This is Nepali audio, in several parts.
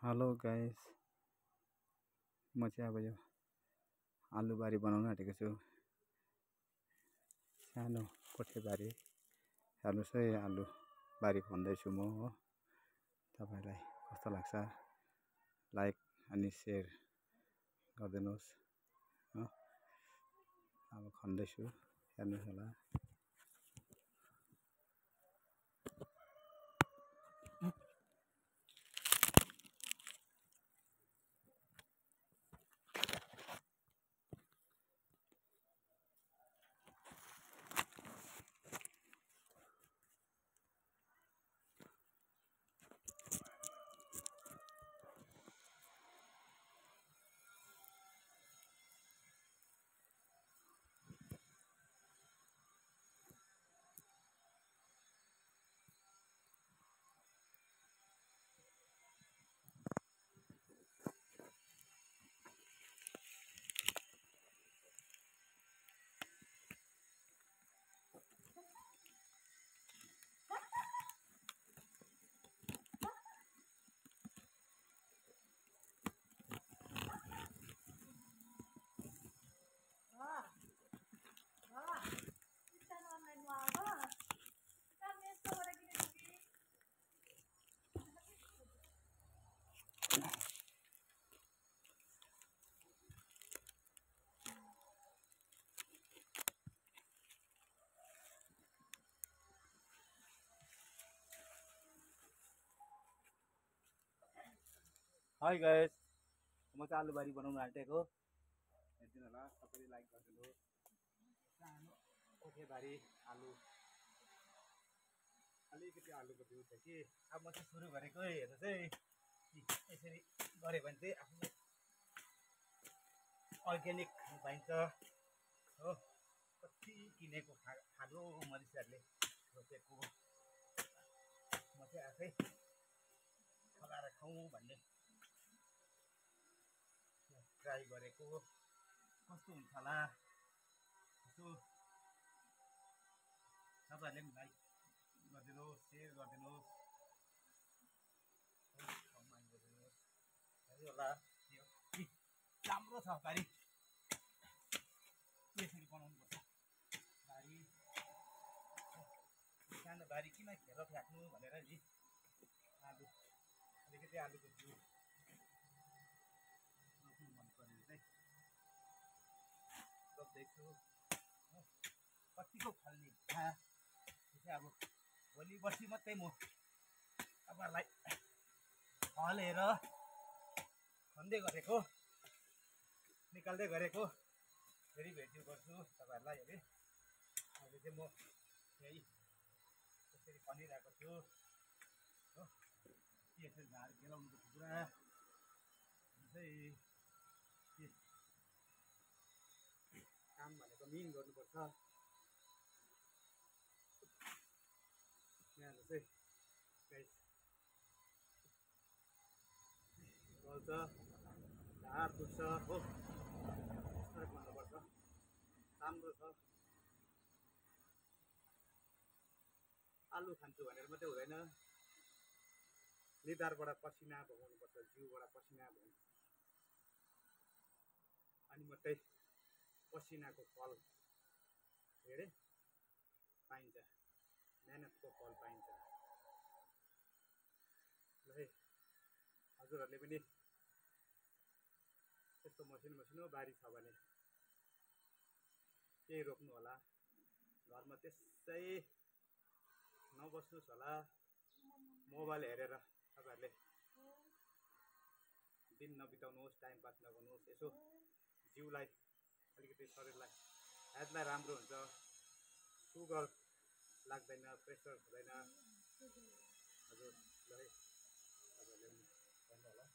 हेलो गाइस, म चाहिँ अब यो आलुबारी बनाउन आँटेको छु। सानो कोठेबारी। हेर्नुहोस् है, आलुबारी खन्दैछु म हो। तपाईँलाई कस्तो लाग्छ लाइक अनि सेयर गरिदिनुहोस् हो। अब खन्दैछु, हेर्नुहोस् होला। हाई गाइस, म चाहिँ आलुबारी बनाउन आँटेको। हेरिदिनु होला, सबैले लाइक गरिदिनुहोस्। सानो कोठेबारी अलिकति आलुको बिउ थियो कि अब म चाहिँ सुरु गरेको हेर्नु चाहिँ यसरी गऱ्यो भने चाहिँ आफ्नो अर्ग्यानिक खानु पाइन्छ हो। कति किनेको खानु मनिसहरूले रोपेको, म चाहिँ आफै फलाएर खाउँ भन्ने ट्राई गरेको। कस्तो हुन्छ होला यसो तपाईँहरूले पनि लाइक गरिदिनुहोस्, सेयर गरिदिनुहोस्, कमेन्ट गरिदिनुहोस्। हेर्नु होला, यो राम्रो छ बारी। यसरी बनाउनुपर्छ बारी। सानो बारी किन घेर फ्याँक्नु भनेर नि अलिकति आलुको बिउ रोप्नु मन पऱ्यो चाहिँ रोप्दैछु हो। कतिको फल्ने हुन्छ त्यो चाहिँ अब भोलि पर्सि मात्रै म तपाईँहरूलाई हलेर खन्दै गरेको निकाल्दै गरेको फेरि भेट्यु गर्छु तपाईँहरूलाई। अरे अहिले चाहिँ म यही यसरी खनिरहेको छु हो। यसरी झार केलाउनुपर्छ पुरा चाहिँ काम भनेको मिहिन गर्नुपर्छ। यहाँ चाहिँ गाइस गल्छ, झार दुख्छ हो। यसरी भन्नुपर्छ, राम्रो छ। आलु खान्छु भनेर मात्रै हुँदैन, निधारबाट पसिना बगाउनुपर्छ, जिउबाट पसिना बगाउनु अनि मात्रै पसिनाको फल के अरे पाइन्छ, मेहनतको फल पाइन्छ। ल है हजुरहरूले पनि त्यस्तो मसिनो बारी छ भने केही रोप्नु होला। घरमा त्यसै नबस्नुहोस् होला, मोबाइल हेरेर तपाईँहरूले दिन नबिताउनुहोस्, टाइम पास नगर्नुहोस्। यसो जिउलाई अलिकति शरीरलाई हेल्थलाई राम्रो हुन्छ, सुगर लाग्दैन, प्रेसर हुँदैन। हजुर ल है तपाईँहरूले पनि भन्नु होला।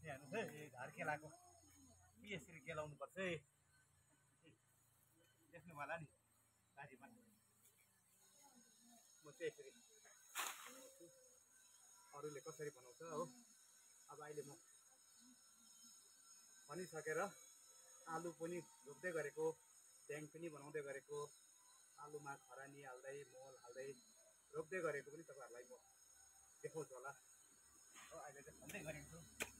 हेर्नुहोस् है, झार केलाको यसरी केलाउनु पर्छ है। देख्नु होला नि बारीमा म चाहिँ यसरी अरूले कसरी बनाउँछ हो। अब अहिले म भनिसकेर आलु पनि रोप्दै गरेको, ड्याङ पनि बनाउँदै गरेको, आलुमा खरानी हाल्दै मल हाल्दै रोप्दै गरेको पनि तपाईँहरूलाई म देखाउँछु होला हो। अहिले चाहिँ खन्दै गरेको छु।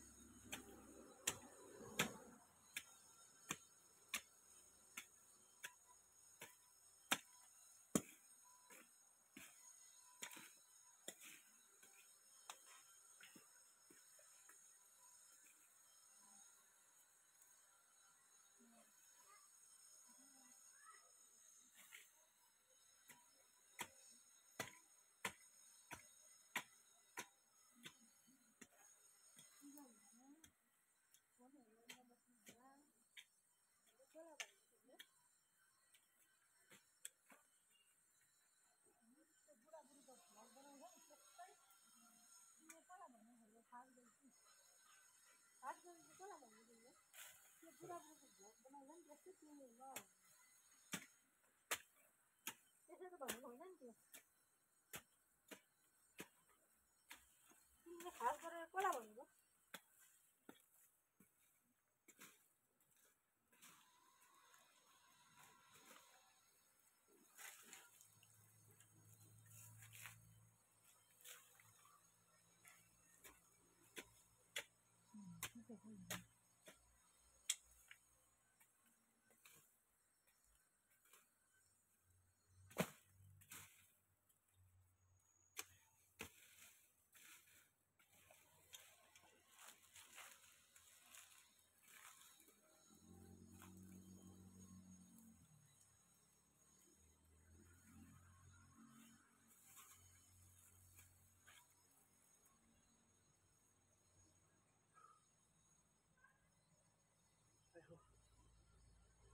खास गरेर कसलाई भनेको?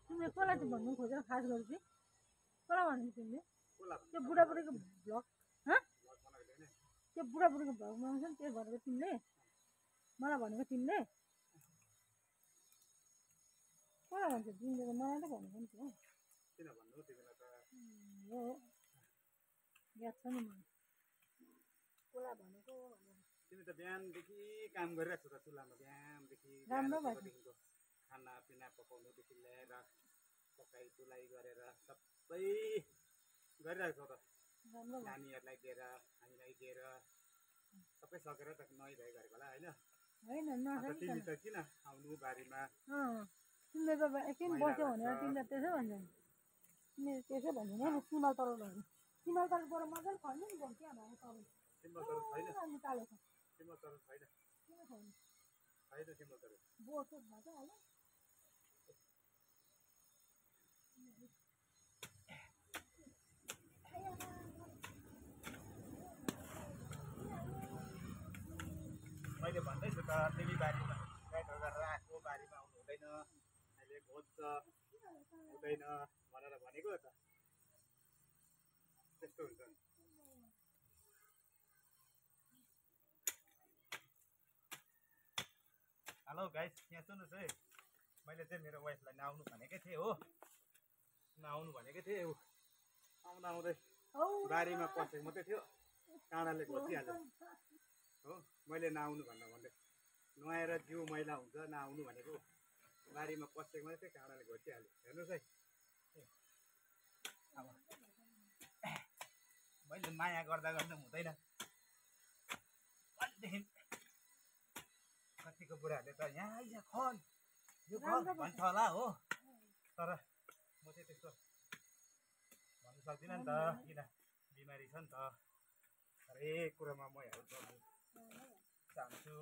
तिमीले कसलाई चाहिँ भन्नु खोजेर खास गरी चाहिँ कसलाई भन्नु तिमीले? त्यो बुढाबुढीको भ्लग त्यो बुढाबुढीको भ्लग बनाउँछ नि त्यो भनेको तिमीले? मलाई भनेको तिमीले? कसलाई भन्छ तिमीले? त मलाई त भनेको नि त किन भन्नु तिमीलाई त हो याद छ नि मलाई कसलाई भनेको भनेर। तिमी त बिहानदेखि काम गरिरहेको छौ त चुल्हामा, बिहानदेखि राम्रो भयो। बिहानदेखिको खानापिना पकाउनुदेखि लिएर पकाइ तुलाइ गरेर सबै गरिरहेको छौ त। राम्रो भयो। नानीहरूलाई दिएर हामीलाई दिएर सबै सकेर त नुहाइधुवाइ गरेको होला होइन। होइन अन्त नसकिकन तिमी त किन आउनु बारीमा? तिमीले त एकछिन बस्यो भनेर तिमीले त्यसो भन्छ नि। तिमीले त्यसो भन्छ नि सिमल तरुल भन्नु। सिमल तरुलबाट मजाले खन्नु नि भन्छ क्या भाइ तरुल। सिमल तरुल छैन, निकालेको सिमल तरुल छैन, किन छैन? छैन सिमल तरुल। बोसो भन्छ होला। मैले भन्दैछु त तिमी बारीमा ट्र्याक्टर गरेर आएको, बारीमा आउनु हुँदैन, अहिले खोज्छ हुँदैन भनेर भनेको त। त्यस्तो हुन्छ नि। हेलो गाइस, यहाँ सुन्नुहोस् है, मैले चाहिँ मेरो वाइफलाई नआउनु भनेकै थिएँ हो, नआउनु भनेकै थिएँ। आउँदा आउँदै बारीमा पसेको मात्रै थियो, काँडाले घोचिहाल्यो हो। मैले नआउनु भन्दै नुहाएर जिउ मैला हुन्छ नआउनु भनेको, बारीमा पसेको मात्रै थियो, काँडाले घोचिहाल्यो। हेर्नुहोस् है, अब मैले माया गर्दा गर्दा हुँदैन भनेदेखि कतिको बुढाहरूले त यहाँ आइज खन यो भन्छ होला हो, तर म चाहिँ त्यस्तो भन्नु सक्दिनँ नि त, किन बिमारी छ नि त। हरेक कुरोमा म हेल्प गर्नु चाहन्छु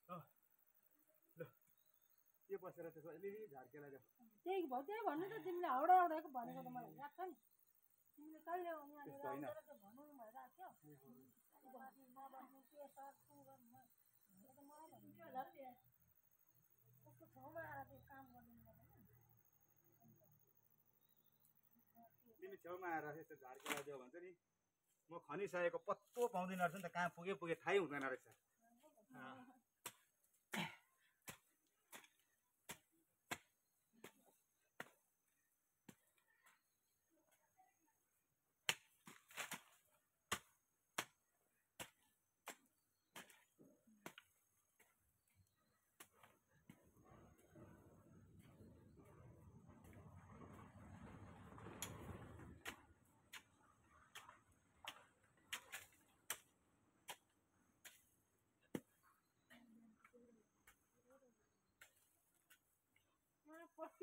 हो। ल के बसेर त्यसो अलिअलि झार्केला जाऊ। त्यही भन्नु त तिमीले हाउडा हाउडाको भनेको त मलाई याद छ नि। तिमीले कहिले त्यस्तो होइन। भन्नु भइरहेको थियो। उसको छेउमा आएर त्यो काम गर्नु तिमी छेउमा आएर यस्तो झार्केला जाऊ भन्छ नि, म खनिसकेको पत्तो पाउँदिनँ रहेछ नि त, कहाँ पुगे थाहै हुँदैन रहेछ।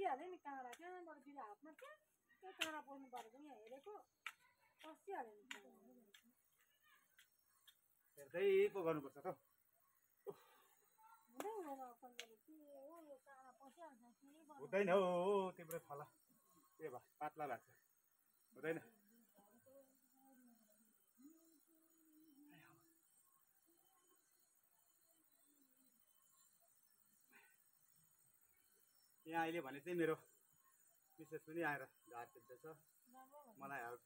कसिहाल्यो नि काँडा कहाँबाट दिदी हातमा के काँडा पर्नु परेको यहाँ हेरेको कसिहाल्यो नि हेर्दै पो गर्नुपर्छ त हुँदै हुँदैन कन्जरले के हो यो काँडा पसिहाल्छ के गर्नु हुँदैन हौ तिम्रो थला के भयो पातला लाग्छ हुँदैन यहाँ अहिले भने चाहिँ मेरो मिसेस पनि आएर झार खिच्दैछ मलाई हेल्प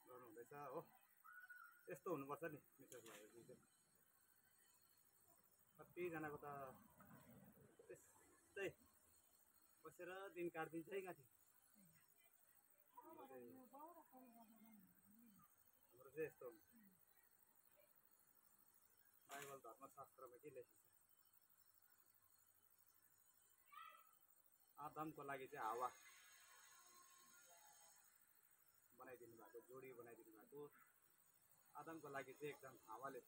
गर्नुहुँदैछ हो यस्तो हुनुपर्छ नि मिसेस भएपछि चाहिँ कतिजनाको त त्यस्तै बसेर दिन काटिदिन्छ है कति हाम्रो चाहिँ यस्तो हुन्छ बाइबल धर्मशास्त्रमा के लेखेको छ आदमको लागि चाहिँ हावा बनाइदिनु भएको जोडी बनाइदिनु भएको आदमको लागि चाहिँ एकदम हावालाई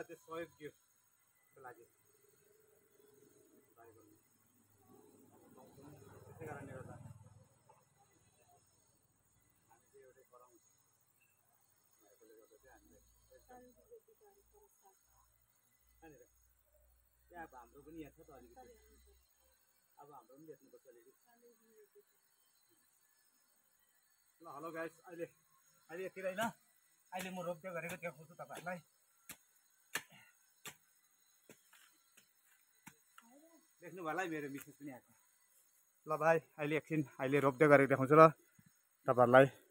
चाहिँ सहयोग दियोको लागि बाइबलमा पाउँछौँ त्यसै कारणले गर्दा हामी चाहिँ एउटै गराउँ भएकोले गर्दा चाहिँ हामीले कहाँनिर त्यहाँ अब हाम्रो पनि यहाँ छ त अलिकति अब हाम्रो पनि बेच्नुपर्छ अलिकति ल हेलो गाइस अहिले यति होइन अहिले म रोप्दै गरेको देखाउँछु तपाईँहरूलाई देख्नु भयो होला है मेरो मिसेस पनि आएको ल भाइ अहिले एकछिन अहिले रोप्दै गरेको देखाउँछु ल तपाईँहरूलाई